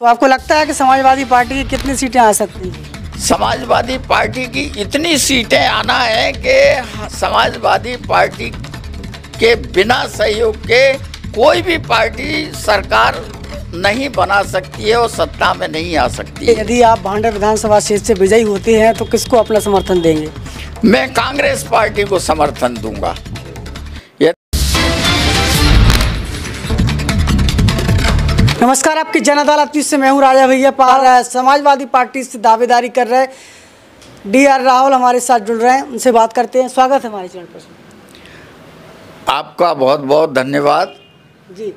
तो आपको लगता है कि समाजवादी पार्टी की कितनी सीटें आ सकती हैं? समाजवादी पार्टी की इतनी सीटें आना है कि समाजवादी पार्टी के बिना सहयोग के कोई भी पार्टी सरकार नहीं बना सकती है और सत्ता में नहीं आ सकती है। यदि आप भांडर विधानसभा क्षेत्र से विजयी होते हैं तो किसको अपना समर्थन देंगे? मैं कांग्रेस पार्टी को समर्थन दूंगा। नमस्कार, आपकी जन अदालत से मैं हूं राजा भैया पाल। समाजवादी पार्टी से दावेदारी कर रहे DR राहुल हमारे साथ जुड़ रहे हैं, उनसे बात करते हैं। स्वागत है हमारे चैनल पर। आपका बहुत बहुत धन्यवाद जी।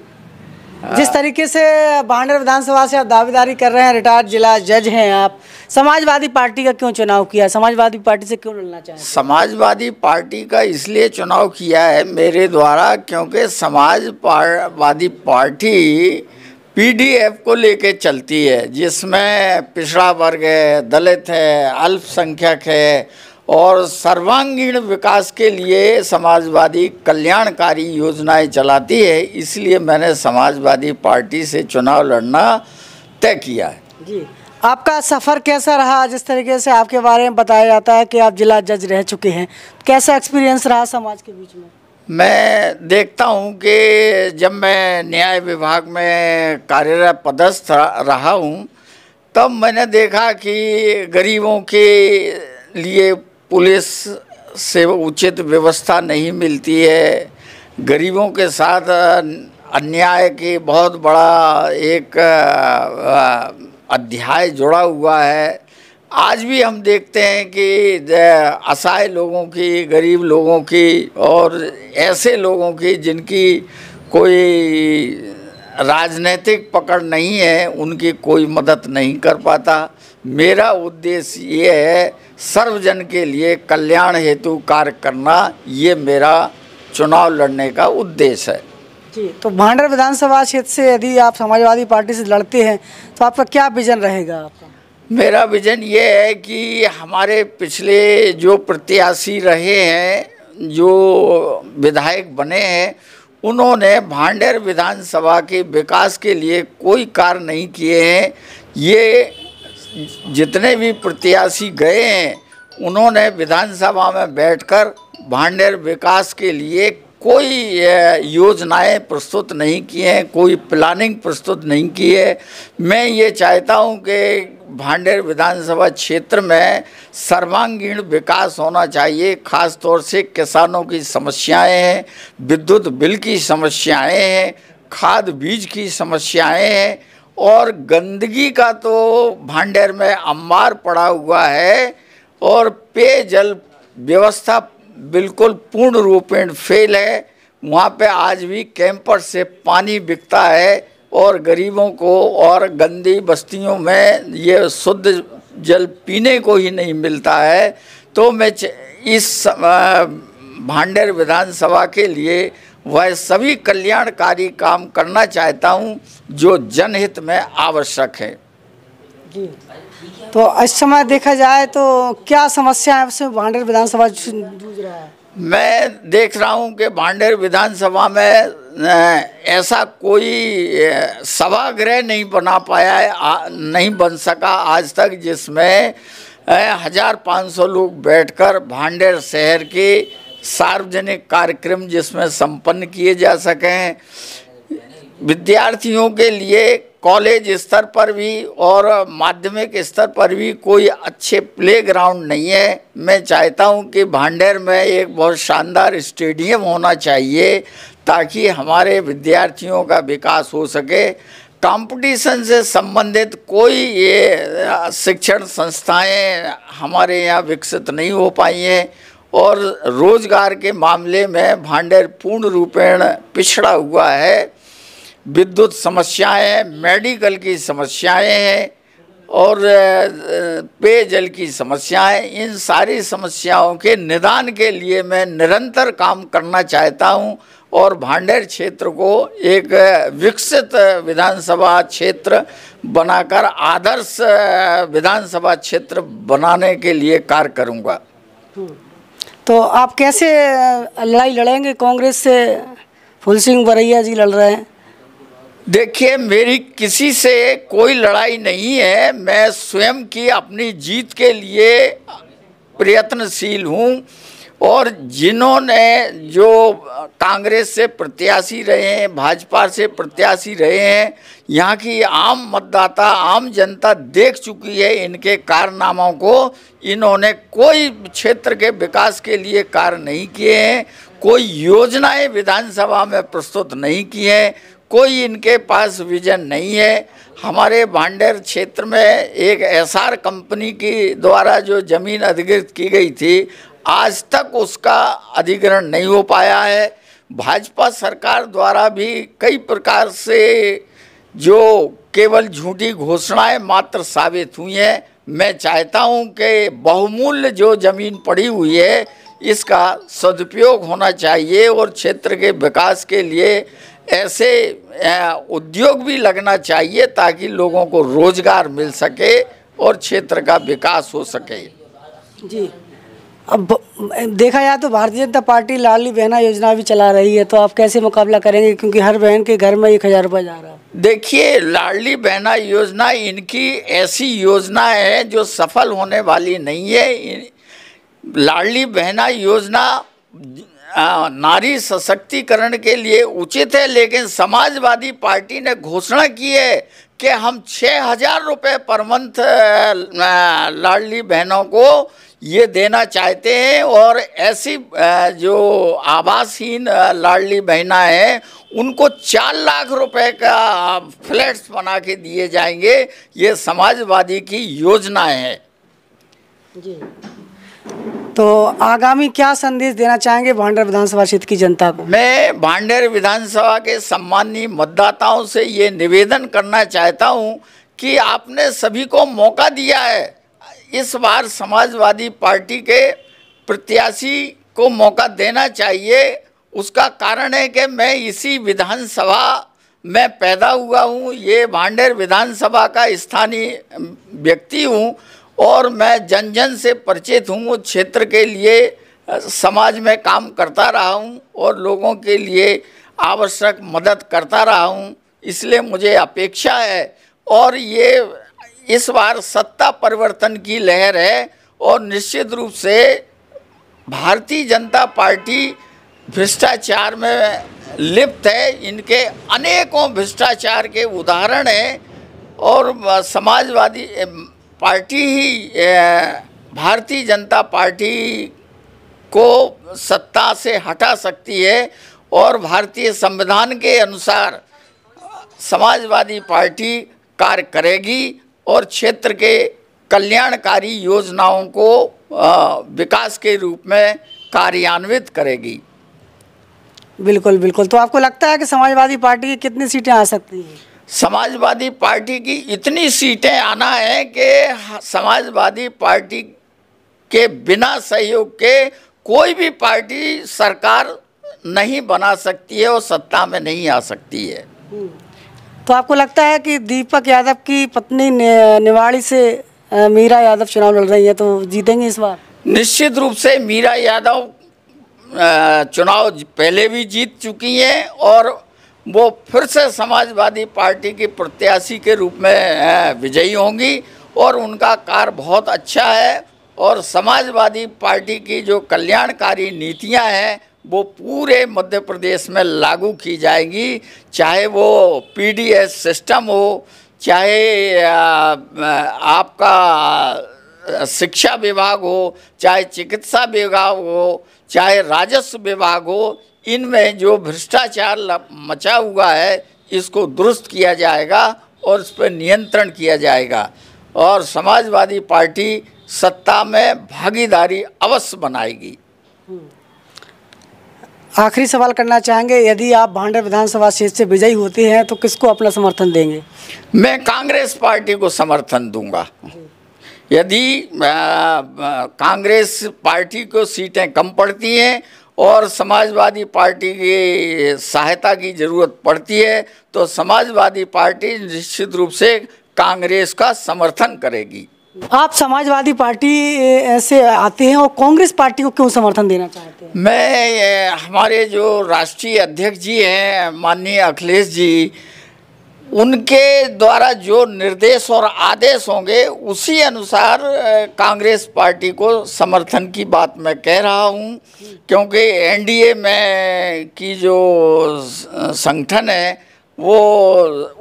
जिस तरीके से भांडर विधानसभा से आप दावेदारी कर रहे हैं, रिटायर्ड जिला जज हैं आप, समाजवादी पार्टी का क्यों चुनाव किया? समाजवादी पार्टी से क्यों लड़ना चाहें? समाजवादी पार्टी का इसलिए चुनाव किया है मेरे द्वारा क्योंकि समाजवादी पार्टी PDF को लेके चलती है, जिसमें पिछड़ा वर्ग है, दलित है, अल्पसंख्यक है और सर्वांगीण विकास के लिए समाजवादी कल्याणकारी योजनाएं चलाती है। इसलिए मैंने समाजवादी पार्टी से चुनाव लड़ना तय किया है। जी, आपका सफ़र कैसा रहा? जिस तरीके से आपके बारे में बताया जाता है कि आप जिला जज रह चुके हैं, कैसा एक्सपीरियंस रहा समाज के बीच में? मैं देखता हूं कि जब मैं न्याय विभाग में कार्यरत पदस्थ रहा हूं, तब मैंने देखा कि गरीबों के लिए पुलिस से उचित व्यवस्था नहीं मिलती है। गरीबों के साथ अन्याय की बहुत बड़ा एक अध्याय जुड़ा हुआ है। आज भी हम देखते हैं कि असहाय लोगों की, गरीब लोगों की और ऐसे लोगों की जिनकी कोई राजनीतिक पकड़ नहीं है, उनकी कोई मदद नहीं कर पाता। मेरा उद्देश्य ये है सर्वजन के लिए कल्याण हेतु कार्य करना, ये मेरा चुनाव लड़ने का उद्देश्य है। जी, तो भांडर विधानसभा क्षेत्र से यदि आप समाजवादी पार्टी से लड़ते हैं तो आपका क्या विजन रहेगा? आपका मेरा विजन ये है कि हमारे पिछले जो प्रत्याशी रहे हैं, जो विधायक बने हैं, उन्होंने भांडेर विधानसभा के विकास के लिए कोई कार्य नहीं किए हैं। ये जितने भी प्रत्याशी गए हैं, उन्होंने विधानसभा में बैठकर भांडेर विकास के लिए कोई योजनाएं प्रस्तुत नहीं की हैं, कोई प्लानिंग प्रस्तुत नहीं की है। मैं ये चाहता हूं कि भांडेर विधानसभा क्षेत्र में सर्वांगीण विकास होना चाहिए। ख़ास तौर से किसानों की समस्याएं हैं, विद्युत बिल की समस्याएं हैं, खाद बीज की समस्याएं हैं और गंदगी का तो भांडेर में अंबार पड़ा हुआ है और पेयजल व्यवस्था बिल्कुल पूर्ण रूपेण फेल है। वहाँ पे आज भी कैंपर से पानी बिकता है और गरीबों को और गंदी बस्तियों में ये शुद्ध जल पीने को ही नहीं मिलता है। तो मैं इस भांडेर विधानसभा के लिए वह सभी कल्याणकारी काम करना चाहता हूँ जो जनहित में आवश्यक है। जी, तो इस समय देखा जाए तो क्या समस्या है उससे भांडेर विधानसभा जूझ रहा है? मैं देख रहा हूं कि भांडेर विधानसभा में ऐसा कोई सभागृह नहीं बना पाया है, नहीं बन सका आज तक, जिसमें 1500 लोग बैठकर भांडेर शहर के सार्वजनिक कार्यक्रम जिसमें संपन्न किए जा सकें। विद्यार्थियों के लिए कॉलेज स्तर पर भी और माध्यमिक स्तर पर भी कोई अच्छे प्लेग्राउंड नहीं है। मैं चाहता हूं कि भांडेर में एक बहुत शानदार स्टेडियम होना चाहिए ताकि हमारे विद्यार्थियों का विकास हो सके। कंपटीशन से संबंधित कोई ये शिक्षण संस्थाएं हमारे यहाँ विकसित नहीं हो पाई हैं और रोजगार के मामले में भांडेर पूर्ण रूपेण पिछड़ा हुआ है। विद्युत समस्याएं, मेडिकल की समस्याएं हैं और पेयजल की समस्याएं, इन सारी समस्याओं के निदान के लिए मैं निरंतर काम करना चाहता हूं और भांडेर क्षेत्र को एक विकसित विधानसभा क्षेत्र बनाकर आदर्श विधानसभा क्षेत्र बनाने के लिए कार्य करूंगा। तो आप कैसे लड़ाई लड़ेंगे? कांग्रेस से फूल सिंह बरैया जी लड़ रहे हैं, देखिए, मेरी किसी से कोई लड़ाई नहीं है। मैं स्वयं की अपनी जीत के लिए प्रयत्नशील हूँ, और जिन्होंने जो कांग्रेस से प्रत्याशी रहे हैं, भाजपा से प्रत्याशी रहे हैं, यहाँ की आम मतदाता, आम जनता देख चुकी है इनके कारनामों को। इन्होंने कोई क्षेत्र के विकास के लिए कार्य नहीं किए हैं, कोई योजनाएं विधानसभा में प्रस्तुत नहीं की हैं, कोई इनके पास विजन नहीं है। हमारे भांडेर क्षेत्र में एक एसआर कंपनी की द्वारा जो ज़मीन अधिग्रहित की गई थी, आज तक उसका अधिग्रहण नहीं हो पाया है। भाजपा सरकार द्वारा भी कई प्रकार से जो केवल झूठी घोषणाएं मात्र साबित हुई हैं। मैं चाहता हूं कि बहुमूल्य जो ज़मीन पड़ी हुई है, इसका सदुपयोग होना चाहिए, और क्षेत्र के विकास के लिए ऐसे उद्योग भी लगना चाहिए ताकि लोगों को रोजगार मिल सके और क्षेत्र का विकास हो सके। जी, अब देखा जाए तो भारतीय जनता पार्टी लाडली बहना योजना भी चला रही है, तो आप कैसे मुकाबला करेंगे, क्योंकि हर बहन के घर में 1000 रुपये जा रहा है। देखिए, लाडली बहना योजना इनकी ऐसी योजना है जो सफल होने वाली नहीं है। लाडली बहना योजना नारी सशक्तिकरण के लिए उचित है, लेकिन समाजवादी पार्टी ने घोषणा की है कि हम 6000 रुपये पर मंथ लाडली बहनों को ये देना चाहते हैं, और ऐसी जो आवासहीन लाडली बहना है उनको 4 लाख रुपए का फ्लैट्स बना के दिए जाएंगे। ये समाजवादी की योजना है। जी, तो आगामी क्या संदेश देना चाहेंगे भांडेर विधानसभा क्षेत्र की जनता को? मैं भांडेर विधानसभा के सम्मानीय मतदाताओं से ये निवेदन करना चाहता हूँ कि आपने सभी को मौका दिया है। इस बार समाजवादी पार्टी के प्रत्याशी को मौका देना चाहिए। उसका कारण है कि मैं इसी विधानसभा में पैदा हुआ हूँ, ये भांडेर विधानसभा का स्थानीय व्यक्ति हूँ, और मैं जन जन से परिचित हूँ। उस क्षेत्र के लिए समाज में काम करता रहा हूँ और लोगों के लिए आवश्यक मदद करता रहा हूँ, इसलिए मुझे अपेक्षा है। और ये इस बार सत्ता परिवर्तन की लहर है, और निश्चित रूप से भारतीय जनता पार्टी भ्रष्टाचार में लिप्त है। इनके अनेकों भ्रष्टाचार के उदाहरण हैं, और समाजवादी पार्टी ही भारतीय जनता पार्टी को सत्ता से हटा सकती है, और भारतीय संविधान के अनुसार समाजवादी पार्टी कार्य करेगी और क्षेत्र के कल्याणकारी योजनाओं को विकास के रूप में कार्यान्वित करेगी। बिल्कुल बिल्कुल। तो आपको लगता है कि समाजवादी पार्टी की कितनी सीटें आ सकती हैं? समाजवादी पार्टी की इतनी सीटें आना है कि समाजवादी पार्टी के बिना सहयोग के कोई भी पार्टी सरकार नहीं बना सकती है और सत्ता में नहीं आ सकती है। तो आपको लगता है कि दीपक यादव की पत्नी निवाड़ी से मीरा यादव चुनाव लड़ रही है, तो जीतेंगे इस बार? निश्चित रूप से मीरा यादव चुनाव पहले भी जीत चुकी हैं, और वो फिर से समाजवादी पार्टी की प्रत्याशी के रूप में विजयी होंगी, और उनका कार्य बहुत अच्छा है। और समाजवादी पार्टी की जो कल्याणकारी नीतियां हैं वो पूरे मध्य प्रदेश में लागू की जाएंगी, चाहे वो पीडीएस सिस्टम हो, चाहे आपका शिक्षा विभाग हो, चाहे चिकित्सा विभाग हो, चाहे राजस्व विभाग हो। इनमें जो भ्रष्टाचार मचा हुआ है इसको दुरुस्त किया जाएगा और इस पर नियंत्रण किया जाएगा, और समाजवादी पार्टी सत्ता में भागीदारी अवश्य बनाएगी। आखिरी सवाल करना चाहेंगे, यदि आप भांडेर विधानसभा क्षेत्र से विजयी होते हैं तो किसको अपना समर्थन देंगे? मैं कांग्रेस पार्टी को समर्थन दूंगा। यदि कांग्रेस पार्टी को सीटें कम पड़ती हैं और समाजवादी पार्टी की सहायता की ज़रूरत पड़ती है तो समाजवादी पार्टी निश्चित रूप से कांग्रेस का समर्थन करेगी। आप समाजवादी पार्टी से आते हैं और कांग्रेस पार्टी को क्यों समर्थन देना चाहते हैं? मैं हमारे जो राष्ट्रीय अध्यक्ष जी हैं माननीय अखिलेश जी, उनके द्वारा जो निर्देश और आदेश होंगे उसी अनुसार कांग्रेस पार्टी को समर्थन की बात मैं कह रहा हूं, क्योंकि एनडीए में की जो संगठन है वो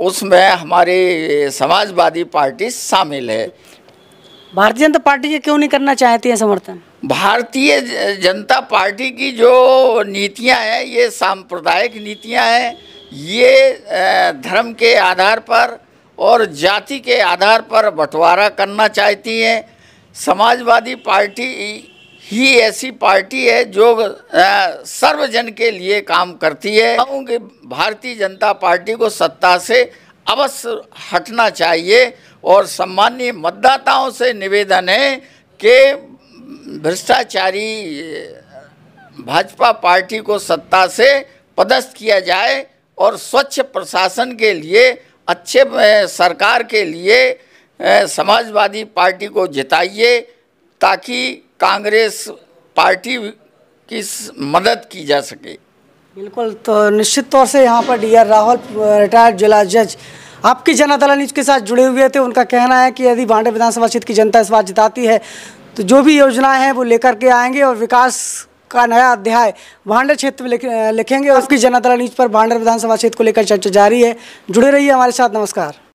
उसमें हमारी समाजवादी पार्टी शामिल है। भारतीय जनता पार्टी के क्यों नहीं करना चाहती है समर्थन? भारतीय जनता पार्टी की जो नीतियां हैं ये सांप्रदायिक नीतियां हैं। ये धर्म के आधार पर और जाति के आधार पर बंटवारा करना चाहती हैं। समाजवादी पार्टी ही ऐसी पार्टी है जो सर्वजन के लिए काम करती है। कि भारतीय जनता पार्टी को सत्ता से अवश्य हटना चाहिए और सम्मानीय मतदाताओं से निवेदन है कि भ्रष्टाचारी भाजपा पार्टी को सत्ता से पदस्थ किया जाए और स्वच्छ प्रशासन के लिए, अच्छे सरकार के लिए समाजवादी पार्टी को जिताइए ताकि कांग्रेस पार्टी की मदद की जा सके। बिल्कुल, तो निश्चित तौर से यहाँ पर डी.आर. राहुल रिटायर्ड जिला जज आपकी जनता दल न्यूज के साथ जुड़े हुए थे। उनका कहना है कि यदि भांडे विधानसभा क्षेत्र की जनता इस बार जिताती है तो जो भी योजनाएं हैं वो लेकर के आएंगे और विकास का नया अध्याय भांडे क्षेत्र में लिखेंगे। और उसकी जनता दल न्यूज पर भांडे विधानसभा क्षेत्र को लेकर चर्चा जारी है। जुड़े रहिए हमारे साथ। नमस्कार।